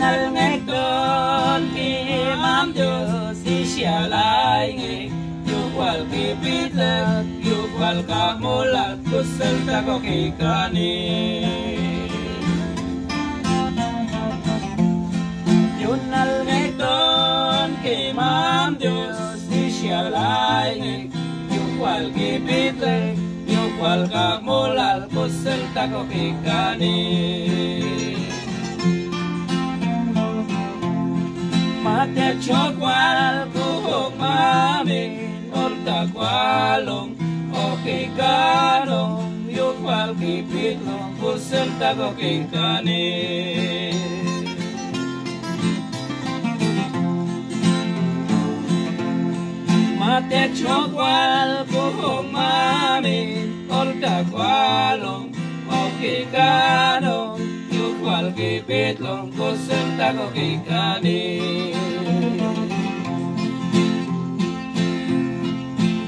nal ngek don ki mam Diyos isya laing yukwal ki pitlet yukwal ka mulat kusel tako ki kani yunal ngek don ki mam Diyos isya laing yukwal ki pitlet yukwal ka mulat kusel tako ki kani mate chokwal kuhok mamin orta kwalong okay kanong yukwal kipitlong kusel tako kikani mate chokwal kuhok mamin orta kwalong okay kanong yukwal kipitlong kusel tako kikani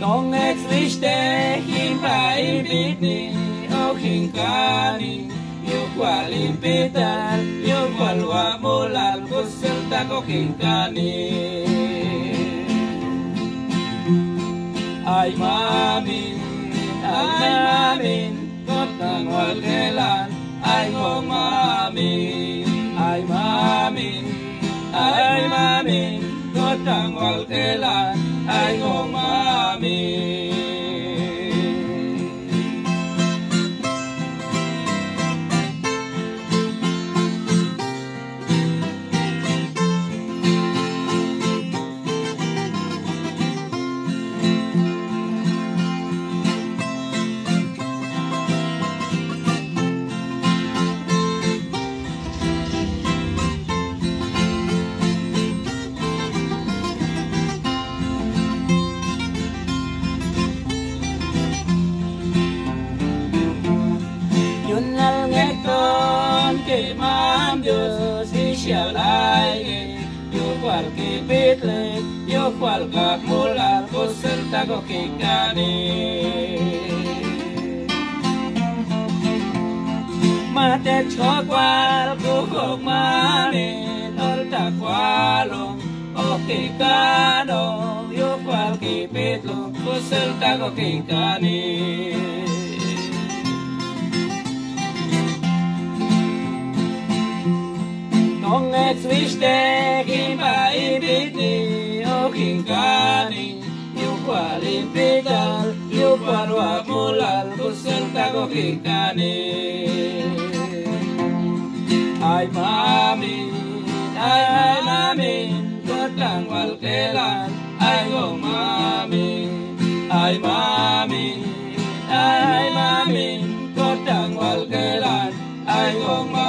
Nong existe himpai bitni o hinkani yukwal impitan yukwal wa mulal kusel tako hinkani ay mamin kotang walkelan ay ngong mamin ay mamin kotang walkelan ay ngong mamin Yunal ngek don ke mam Diyos isya laing yukwal ki pitlet yukwal ka mulat kusel tako kikani mate chokwal kuhok mamin orta kwalong okay kanong yukwal ki pitlong kusel tako kikani Nong existe himpai bitni o hinkani yukwal impitan yukwal wa mulal kusel tako kikani ay mamin kotang walkelan ay ngong mamin ay mamin kotang walkelan ay ngong mamin